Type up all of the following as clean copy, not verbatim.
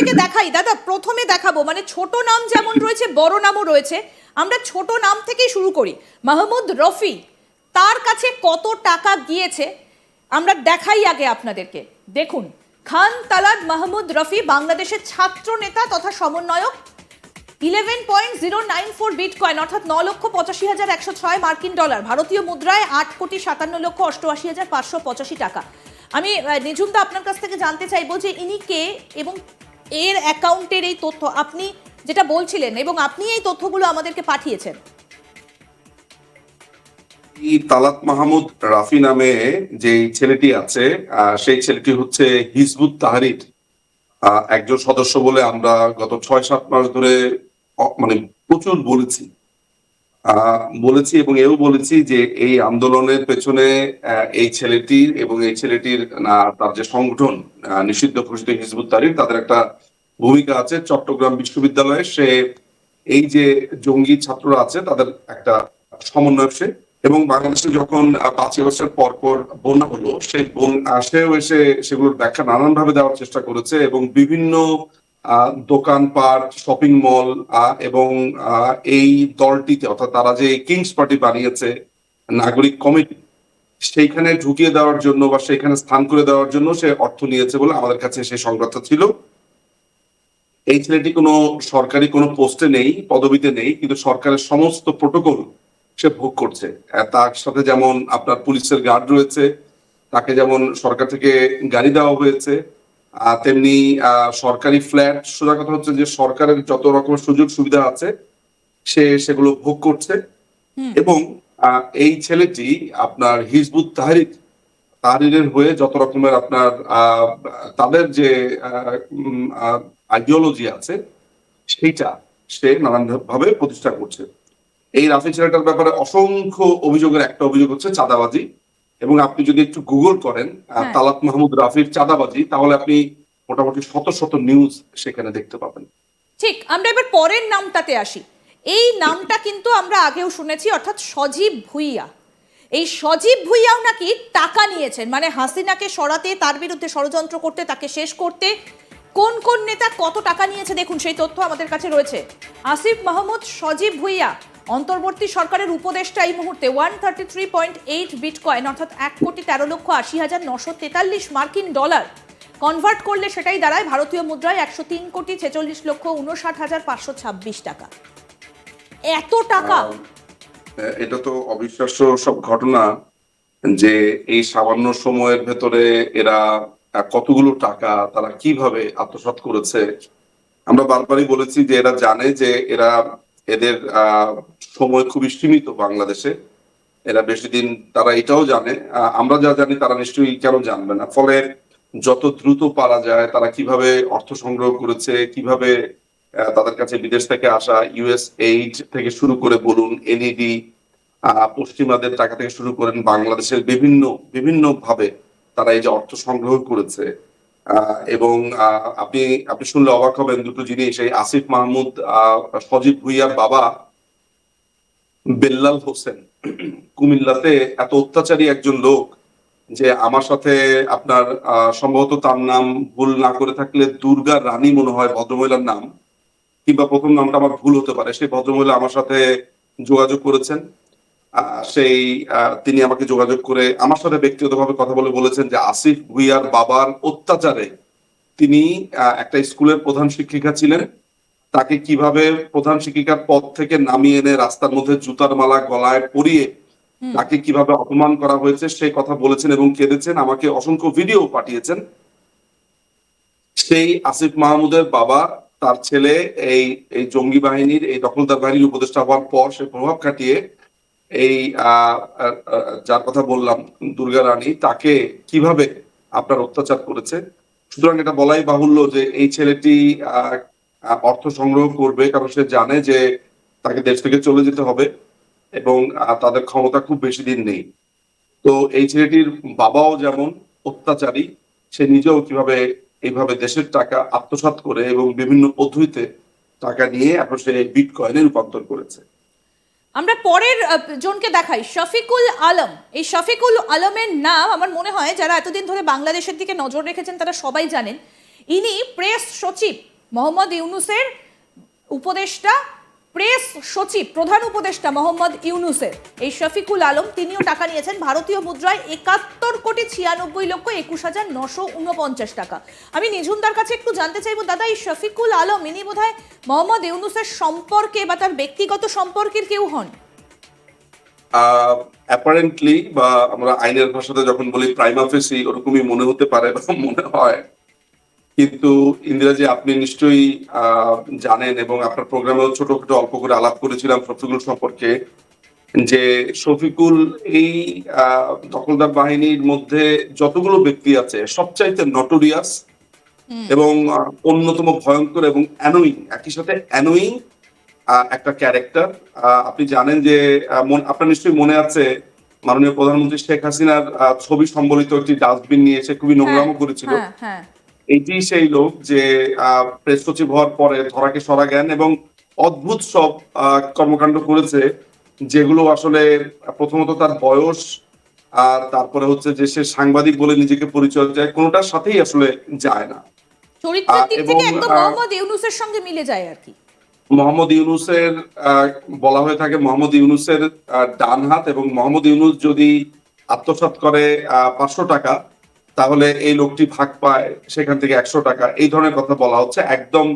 থেকে দেখাই দাদা, প্রথমে দেখাবো, মানে ছোট নাম যেমন রয়েছে বড় নামও রয়েছে, আমরা ছোট নাম থেকেই শুরু করি। মাহমুদ রফি, তার কাছে কত টাকা গিয়েছে আমরা দেখাই আগে আপনাদেরকে। দেখুন, খান তালাত মাহমুদ রফি বাংলাদেশের ছাত্র নেতা তথা সমন্বয়ক, 11.094 বিটকয়েন অর্থাৎ 9,85,106 মার্কিন ডলার, ভারতীয় মুদ্রায় 8,57,88,585 টাকা। আমি নিঝুমদা আপনার কাছ থেকে জানতে চাইবো যে ইনি কে এবং এর অ্যাকাউন্টের এই তথ্য আপনি যেটা বলছিলেন এবং আপনি এই তথ্যগুলো আমাদেরকে পাঠিয়েছেন। তালাত মাহমুদ রাফি নামে যে ছেলেটি আছে, সেই ছেলেটি হচ্ছে হিজবুত তাহরির একজন সদস্য বলে আমরা গত 6-7 মাস ধরে মানে প্রচুর বলেছি এবং এও বলেছি যে এই আন্দোলনের পেছনে এই ছেলেটির এবং এই ছেলেটির তার যে সংগঠন নিষিদ্ধ ঘোষিত হিজবুত তাহরির, তাদের একটা ভূমিকা আছে। চট্টগ্রাম বিশ্ববিদ্যালয়ে সে এই যে জঙ্গি ছাত্ররা আছে তাদের একটা সমন্বয়ক সে, এবং বাংলাদেশে যখন 5 বছর পর পর বন্যা হলো, সেই সেও এসে সেগুলোর ব্যাখ্যা নানান ভাবে দেওয়ার চেষ্টা করেছে এবং বিভিন্ন দোকানপাট, শপিং মল এবং এই দলটিতে অর্থাৎ তারা যে কিংস পার্টি বানিয়েছে নাগরিক কমিটি, সেইখানে ঢুকিয়ে দেওয়ার জন্য বা সেইখানে স্থান করে দেওয়ার জন্য সে অর্থ নিয়েছে বলে আমাদের কাছে সেই সংবাদটা ছিল। এই ছেলেটি কোনো সরকারি কোনো পোস্টে নেই, পদবিতে নেই, কিন্তু সরকারের সমস্ত প্রোটোকল সে ভোগ করছে। তার সাথে যেমন আপনার পুলিশের গার্ড রয়েছে, তাকে যেমন সরকার থেকে গাড়ি দেওয়া হয়েছে, তেমনি সরকারি ফ্ল্যাট, সোজা কথা হচ্ছে যে সরকারের যত রকমের সুযোগ সুবিধা আছে সে সেগুলো ভোগ করছে। এবং এই ছেলেটি আপনার হিজবুত তাহরিরের হয়ে যত রকমের আপনার তাদের যে আইডিওলজি আছে সেইটা সে নানান ভাবে প্রতিষ্ঠা করছে। এই রাফি ছেলেটার ব্যাপারে অসংখ্য অভিযোগের একটা অভিযোগ হচ্ছে চাঁদাবাজি, এবং আপনি যদি একটু গুগল করেন তালাত মাহমুদ রাফির চাঁদাবাজি, তাহলে আপনি মোটামুটি শত শত নিউজ সেখানে দেখতে পাবেন। ঠিক, আমরা এবার পরের নামটাতে আসি। এই নামটা কিন্তু আমরা আগেও শুনেছি, অর্থাৎ সজীব ভুইয়া। এই সজীব ভুইয়াও নাকি টাকা নিয়েছেন, মানে হাসিনাকে সরাতে, তার বিরুদ্ধে ষড়যন্ত্র করতে, তাকে শেষ করতে কোন কোন নেতা কত টাকা নিয়েছে দেখুন, সেই তথ্য আমাদের কাছে রয়েছে। আসিফ মাহমুদ সজীব ভুইয়া অন্তর্বর্তী সরকারের উপদেষ্টা, এই মুহূর্তে 133.8 বিটকয়েন অর্থাৎ 1,13,80,943 মার্কিন ডলার কনভার্ট করলে সেটাই দাঁড়ায় ভারতীয় মুদ্রায় 103,46,59,526 টাকা। এত টাকা! এটা তো অবিশ্বাস্য সব ঘটনা যে এই সামান্য সময়ের ভেতরে এরা কতগুলো টাকা তারা কিভাবে আত্মসাৎ করেছে। আমরা বারবারই বলেছি যে এরা জানে যে এদের সময় খুবই সীমিত বাংলাদেশে, এরা বেশি দিন, তারা এটাও জানে, আমরা যা জানি তারা নিশ্চয়ই কেন জানবে না। ফলে যত দ্রুত পারা যায় তারা কিভাবে অর্থ সংগ্রহ করেছে, কিভাবে তাদের কাছে বিদেশ থেকে আসা ইউএস এইড থেকে শুরু করে বলুন, এনইডি, পশ্চিমাদের টাকা থেকে শুরু করেন, বাংলাদেশের বিভিন্ন ভাবে তারা এই যে অর্থ সংগ্রহ করেছে। এবং আপনি শুনলে অবাক হবেন দুটো জিনিস। এই আসিফ মাহমুদ সজীব ভুইয়ার বাবা বেল্লাল হোসেন কুমিল্লাতে এত অত্যাচারী একজন লোক যে আমার সাথে আপনার সম্ভবত তার নাম ভুল না করে থাকলে দুর্গা রানী মনে হয় ভদ্রমহিলার নাম, কিংবা প্রথম নামটা আমার ভুল হতে পারে, সেই ভদ্রমহিলা আমার সাথে যোগাযোগ করেছেন। তিনি আমাকে যোগাযোগ করে আমার সাথে ব্যক্তিগতভাবে কথা বলে বলেছেন যে আসিফ ভুইয়ার বাবার অত্যাচারে তিনি একটা স্কুলের প্রধান শিক্ষিকা ছিলেন, তাকে কিভাবে প্রধান শিক্ষিকার পদ থেকে নামিয়ে এনে রাস্তার মধ্যে জুতার মালা গলায় পরিয়ে তাকে কিভাবে অপমান করা হয়েছে সেই কথা বলেছেন এবং কেঁদেছেন। আমাকে অসংখ্য ভিডিও পাঠিয়েছেন। সেই আসিফ মাহমুদের বাবা, তার ছেলে এই জঙ্গি বাহিনীর, এই দখলদার বাহিনীর উপদেষ্টা হওয়ার পর সে প্রভাব খাটিয়ে এই যার কথা বললাম দুর্গা রানী, তাকে কিভাবে আপনার অত্যাচার করেছে। সুতরাং এটা বলাই বাহুল্য যে এই ছেলেটি অর্থ সংগ্রহ করবে, কারণ সে জানে যে তাকে দেশ থেকে চলে যেতে হবে এবং তাদের ক্ষমতা খুব বেশি দিন নেই। তো এই ছেলেটির বাবাও যেমন অত্যাচারী, সে নিজেও কিভাবে এইভাবে দেশের টাকা আত্মসাৎ করে এবং বিভিন্ন পদ্ধতিতে টাকা নিয়ে এখন সে বিটকয়েনে রূপান্তর করেছে। আমরা পরের জনকে দেখাই, শফিকুল আলম। এই শফিকুল আলমের নাম আমার মনে হয় যারা এতদিন ধরে বাংলাদেশের দিকে নজর রেখেছেন তারা সবাই জানেন। ইনি প্রেস সচিব মোহাম্মদ ইউনুসের উপদেষ্টা প্রেস সচিব, প্রধান উপদেষ্টা মোহাম্মদ ইউনুসের এই শফিকুল আলম, তিনিও টাকা নিয়েছেন ভারতীয় মুদ্রায় ৭১,৯৬,৯৪৯ টাকা। আমি নিঝুমদার কাছে একটু জানতে চাইবো, দাদা এই শফিকুল আলম ইনি বোধহয় মোহাম্মদ ইউনুসের সম্পর্কে বা তার ব্যক্তিগত সম্পর্কের কেউ হন? অ্যাপারেন্টলি বা আমরা আইনের ভাষাতে যখন বলি প্রাইমা ফেসি, ওরকমই মনে হতে পারে বা মনে হয়। কিন্তু ইন্দিরাজি, আপনি নিশ্চয়ই জানেন এবং আপনার প্রোগ্রামেও ছোট অল্প করে আলাপ করেছিলাম শফিকুল সম্পর্কে, যে শফিকুল এই দখলদার বাহিনীর মধ্যে যতগুলো ব্যক্তি আছে সবচাইতে নটোরিয়াস এবং অন্যতম ভয়ঙ্কর এবং অ্যানোয়িং, একই সাথে অ্যানোয়িং একটা ক্যারেক্টার। আপনি জানেন যে আপনার নিশ্চয়ই মনে আছে মাননীয় প্রধানমন্ত্রী শেখ হাসিনার ছবি সম্বলিত একটি ডাস্টবিন নিয়ে এসে খুবই নোংরামো করেছিল। এইটি সেই লোক যে প্রেস সচিব হওয়ার পরে ধরাকে সরা জ্ঞান এবং অদ্ভুত সব কর্মকাণ্ড করেছে, যেগুলো আসলে প্রথমত তার বয়স আর তারপরে হচ্ছে যে সে সাংবাদিক বলে নিজেকে পরিচয় দেয়, কোনোটার সাথেই আসলে যায় না। চরিত্রের দিক এবং থেকে একদম মোহাম্মদ ইউনুসের সঙ্গে মিলে যায় আর কি। মোহাম্মদ ইউনুসের বলা হয়ে থাকে মোহাম্মদ ইউনুসের ডান হাত, এবং মোহাম্মদ ইউনুস যদি আত্মসাৎ করে 500 টাকা, তাহলে এই লোকটি ভাগ পায় সেখান থেকে 100 টাকা, এই ধরনের কথা বলা হচ্ছে। একদম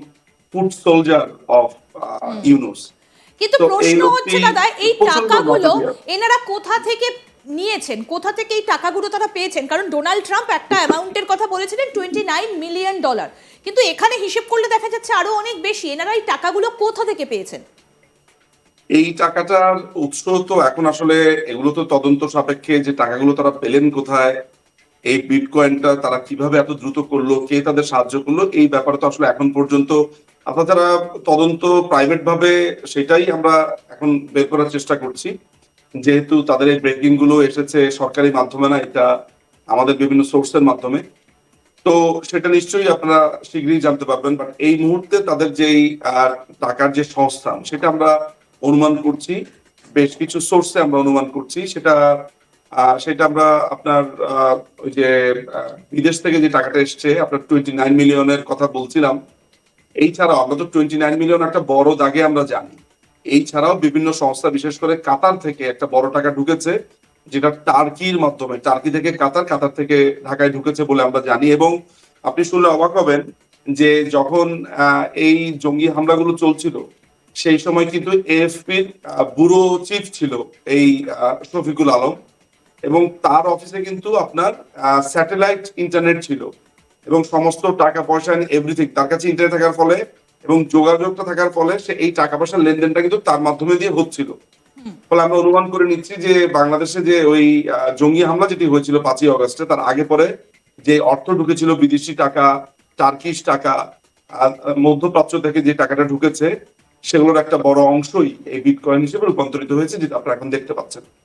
ফুট সোলজার অফ ইউনুস। কিন্তু তো এই প্রশ্ন লোকটি হচ্ছে দাদা, এই প্রচন্ড টাকাগুলো নটোরিয়াস। এনারা কোথা থেকে নিয়েছেন, কোথা থেকে এই টাকাগুলো তারা পেয়েছেন? কারণ ডোনাল্ড ট্রাম্প একটা অ্যামাউন্টের কথা বলেছিলেন, $29 মিলিয়ন, কিন্তু এখানে হিসেব করলে দেখা যাচ্ছে আরো অনেক বেশি। এনারা এই টাকাগুলো কোথা থেকে পেয়েছেন? এই টাকাটার উৎস তো এখন আসলে এগুলো তো তদন্ত সাপেক্ষে, যে টাকাগুলো তারা পেলেন কোথায়, এই বিটকয়েনটা তারা কিভাবে এত দ্রুত করলো, কে তাদের সাহায্য করলো, এই ব্যাপারে তো আসলে এখন পর্যন্ত আপনার যারা তদন্ত প্রাইভেট ভাবে, সেটাই আমরা এখন বের করার চেষ্টা করছি। যেহেতু তাদের এই ব্রেকিং গুলো এসেছে সরকারি মাধ্যমে না, এটা আমাদের বিভিন্ন সোর্সের মাধ্যমে, তো সেটা নিশ্চয়ই আপনারা শীঘ্রই জানতে পারবেন। বাট এই মুহূর্তে তাদের যেই টাকার যে সংস্থান, সেটা আমরা অনুমান করছি, বেশ কিছু সোর্সে আমরা অনুমান করছি। সেটা আমরা আপনার ওই যে বিদেশ থেকে যে টাকাটা এসছে, আপনার 29 মিলিয়নের কথা বলছিলাম। এই ছাড়াও আমরা তো 29 মিলিয়ন একটা বড় দাগে আমরা জানি। এই ছাড়াও বিভিন্ন সংস্থা, বিশেষ করে কাতার থেকে একটা বড় টাকা ঢুকেছে, যেটা টার্কির মাধ্যমে, টার্কি থেকে কাতার, কাতার থেকে ঢাকায় ঢুকেছে বলে আমরা জানি। এবং আপনি শুনলে অবাক হবেন যে যখন এই জঙ্গি হামলাগুলো চলছিল, সেই সময় কিন্তু এএফপির ব্যুরো চিফ ছিল এই শফিকুল আলম, এবং তার অফিসে কিন্তু আপনার স্যাটেলাইট ইন্টারনেট ছিল, এবং সমস্ত টাকা পয়সা এভরিথিং তার কাছে ইন্টারনেট থাকার ফলে এবং যোগাযোগটা থাকার ফলে সে এই টাকা পয়সার লেনদেনটা কিন্তু তার মাধ্যমে দিয়ে হচ্ছিল। ফলে আমরা অনুমান করে নিচ্ছি যে বাংলাদেশে যে ওই জঙ্গি হামলা যেটি হয়েছিল 5ই অগস্টে, তার আগে পরে যে অর্থ ঢুকেছিল, বিদেশি টাকা, টার্কিশ টাকা, মধ্যপ্রাচ্য থেকে যে টাকাটা ঢুকেছে, সেগুলোর একটা বড় অংশই এই বিটকয়েন হিসেবে রূপান্তরিত হয়েছে, যেটা আপনারা এখন দেখতে পাচ্ছেন।